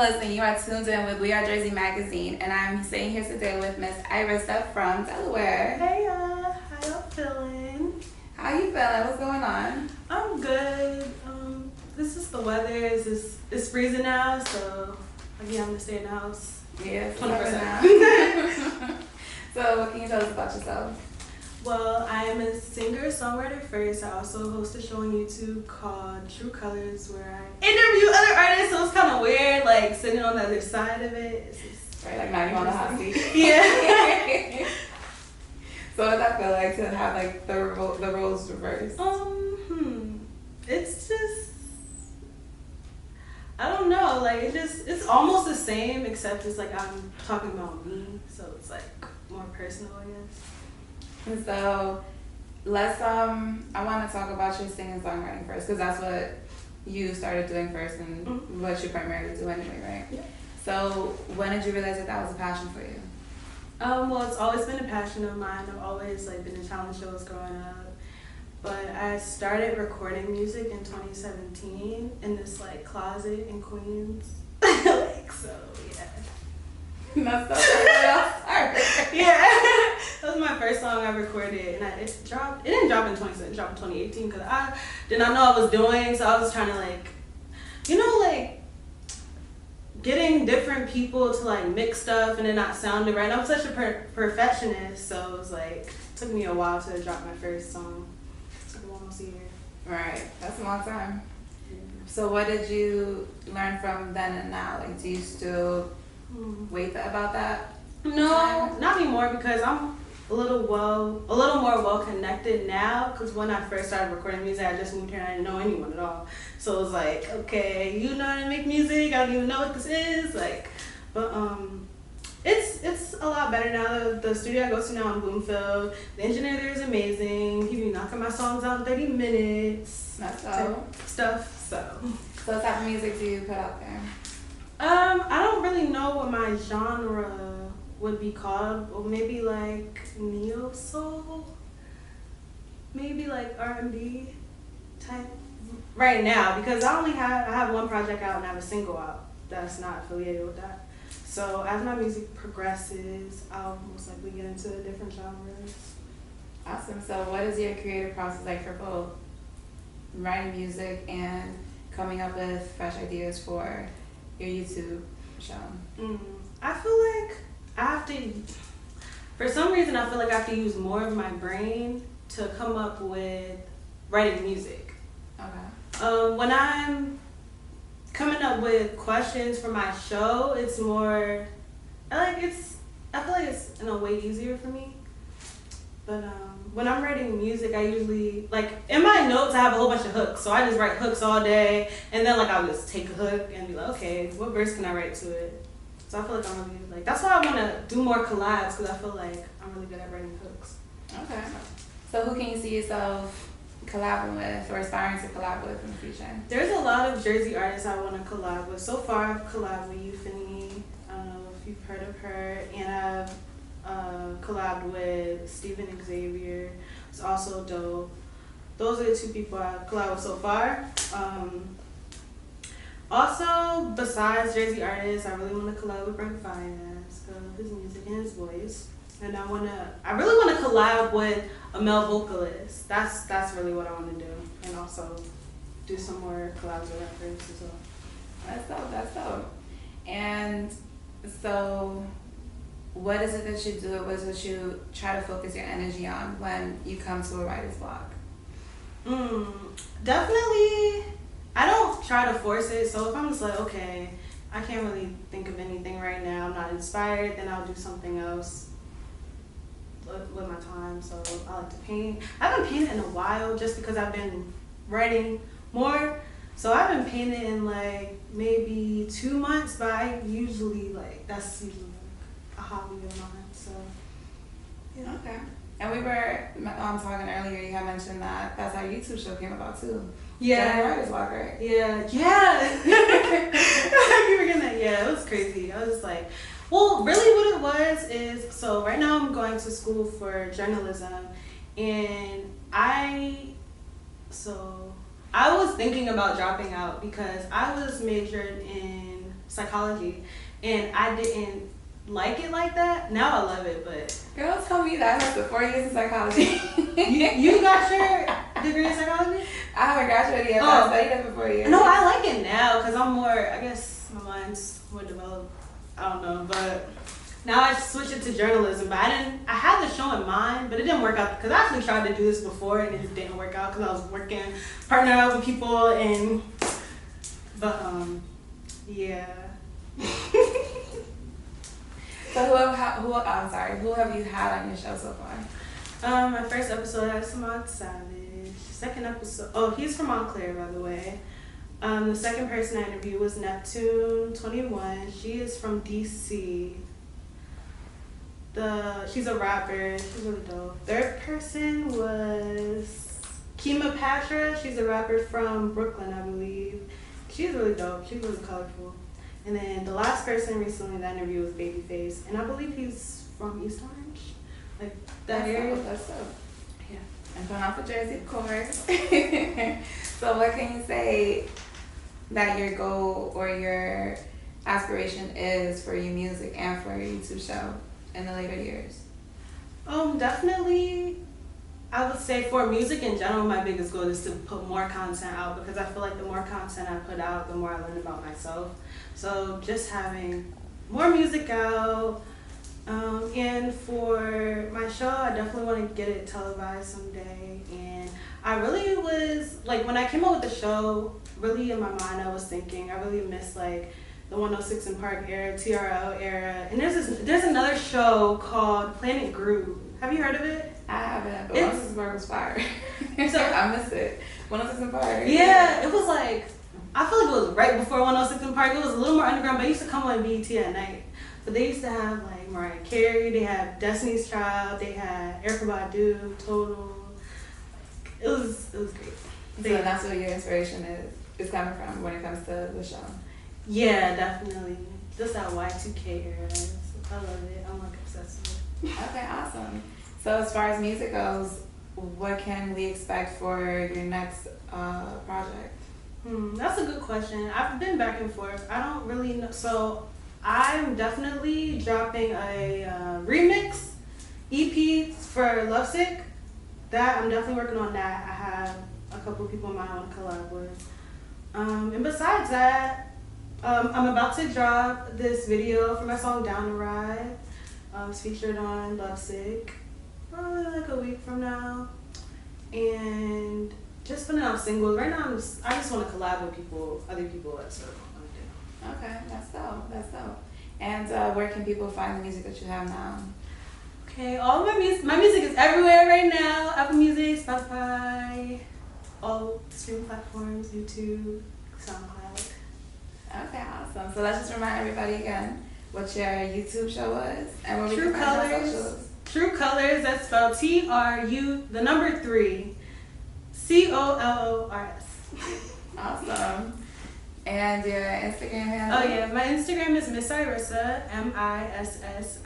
listening. You are tuned in with We Are Jersey Magazine, and I'm sitting here today with Miss Irisa from Delaware. Hey y'all, how y'all feeling? How you feeling? What's going on? I'm good. This is the weather. It's freezing now, so I'm having to stay in the house. Yeah, 20%. So, what can you tell us about yourself? Well, I am a singer, songwriter first. I also host a show on YouTube called TRU3COLORS where I interview other artists, so it's kind of weird, like sitting on the other side of it. It's just Right, like now you on the hot seat. Yeah. So, what does that feel like to have like the roles reversed? It's just, I don't know, like it's almost the same except it's like I'm talking about me, so it's like more personal, I guess. And so, let's I want to talk about your singing and songwriting first, because that's what you started doing first and what you primarily do anyway, right? Yeah. So, when did you realize that was a passion for you? Well, it's always been a passion of mine. I've always like been in talent shows growing up. But I started recording music in 2017 in this like closet in Queens. Like, so yeah. That's so Yeah. That was my first song I recorded, and it didn't drop in 2017, it dropped in 2018 because I did not know what I was doing, so I was trying to like, like getting different people to like mix stuff and it not sounding right. I'm such a perfectionist, so it was like, it took me a while to drop my first song. It took almost a year. Right, that's a long time. Yeah. So what did you learn from then and now? Like, do you still wait about that? No, not anymore, because I'm a little more well connected now, because when I first started recording music, I just moved here and I didn't know anyone at all. So it was like, okay, you know how to make music, I don't even know what this is, like, but it's a lot better now. The studio I go to now in Bloomfield, the engineer there is amazing. He be knocking my songs out in 30 minutes. That's all. Stuff, so. So what type of music do you put out there? I don't really know what my genre would be called, or maybe like neo soul, maybe like R&B type right now, because I have one project out and I have a single out that's not affiliated with that. So as my music progresses, I'll most likely get into different genres. Awesome. So what is your creative process like for both writing music and coming up with fresh ideas for your YouTube show? I feel like I have to, for some reason I feel like I have to use more of my brain to come up with writing music. Okay. When I'm coming up with questions for my show, it's more, I feel like it's in a way easier for me. But when I'm writing music, I usually, like, in my notes I have a whole bunch of hooks, so I just write hooks all day, and then like I'll just take a hook and be like, okay, what verse can I write to it? So I feel like I'm really, like, that's why I want to do more collabs, because I feel like I'm really good at writing hooks. Okay. So who can you see yourself collabing with or aspiring to collab with in the future? There's a lot of Jersey artists I want to collab with. So far I've collabed with Euphony, I don't know if you've heard of her, and I've collabed with Steven Xavier. It's also dope. Those are the two people I've collabed with so far. Also, besides Jersey artists, I really want to collab with Brent Fayez because of his music and his voice. And I really want to collab with a male vocalist. That's really what I want to do. And also do some more collabs with rappers as well. That's dope. And so what is it that you do? What is it that you try to focus your energy on when you come to a writer's block? Definitely, I don't try to force it. So if I'm just like, okay, I can't really think of anything right now, I'm not inspired, then I'll do something else with my time. So I like to paint. I haven't painted in a while just because I've been writing more. So I haven't painted in like maybe 2 months, but that's usually like a hobby of mine. So yeah. Okay. And we were talking earlier, you had mentioned that that's how your YouTube show came about too. Yeah. Writer's block, right? Yeah. I keep forgetting that. Yeah, it was crazy. I was just like, well, really what it was is, so right now I'm going to school for journalism, and I was thinking about dropping out because I was majored in psychology and I didn't like it like that. Now I love it, but... Girl, tell me that. I went to 4 years in psychology. you got your degree in psychology? I haven't graduated yet, but I studied it for 4 years. No, I like it now because I'm more, I guess my mind's more developed. I don't know, but now I switched it to journalism. But I had the show in mind, but it didn't work out because I actually tried to do this before and it just didn't work out because I was working, partnering up with people and, yeah. So who have you had on your show so far? My first episode I had Samad Savage. Second episode, he's from Montclair, by the way. The second person I interviewed was Neptune21. She is from DC. She's a rapper. She's really dope. Third person was Kima Patra. She's a rapper from Brooklyn, I believe. She's really dope. She's really colorful. And then the last person recently that I interviewed was Babyface, and I believe he's from East Orange, like that area. That's so. Yeah. I'm going off of Jersey, of course. So what can you say that your goal or your aspiration is for your music and for your YouTube show in the later years? Definitely, I would say for music in general, my biggest goal is to put more content out because I feel like the more content I put out, the more I learn about myself. So just having more music out, and for my show, I definitely want to get it televised someday. And I really was, like, when I came out with the show, really in my mind I was thinking, I really miss, like, the 106 in Park era, TRL era. And there's another show called Planet Groove. Have you heard of it? I haven't, but 106 in Park was fire. So I miss it. 106 in Park. Yeah, it was like, I feel like it was right before 106 in Park. It was a little more underground, but it used to come on BET at night. But they used to have like Mariah Carey, they had Destiny's Child, they had Erykah Badu, Total. It was great. So that's what your inspiration is coming from when it comes to the show. Yeah, definitely. Just that Y2K era. I love it. I'm like obsessed with it. Okay, awesome. So as far as music goes, what can we expect for your next project? That's a good question. I've been back and forth. I don't really know. So I'm definitely dropping a remix EP for Lovesick. That I'm definitely working on that. I have a couple people in mind I want to collab with. And besides that, I'm about to drop this video for my song Down to Ride. It's featured on Lovesick. Probably like a week from now. And just putting out singles. Right now, I just want to collab with other people. That's what I want to do. Okay, that's dope. And where can people find the music that you have now? Okay, all my music is everywhere right now. Apple Music, Spotify, all streaming platforms, YouTube, SoundCloud. Okay, awesome. So let's just remind everybody again what your YouTube show was and where we True can find our Colors. socials. True Colors. That's spelled TRU, the number 3, COLORS. Awesome. And your Instagram handle? Oh yeah, my Instagram is Missirissah, MISSIRISSH.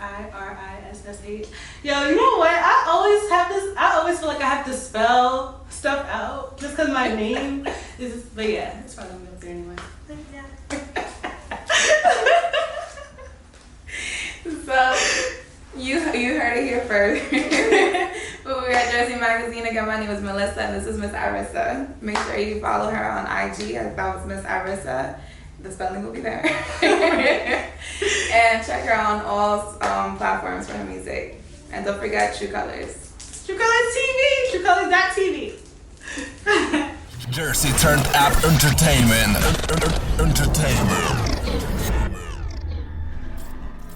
Yo, you know what? I always feel like I have to spell stuff out just because my name is. But yeah, it's probably gonna be up there anyway. But yeah. So you heard it here first. But we're at Jersey Magazine. Again, my name is Melissa, and this is Miss Irisa. Make sure you follow her on IG. That was Miss Irisa. The spelling will be there. And check her out on all platforms for her music. And don't forget True Colors. True Colors TV. TrueColorsTV. Jersey turned up entertainment.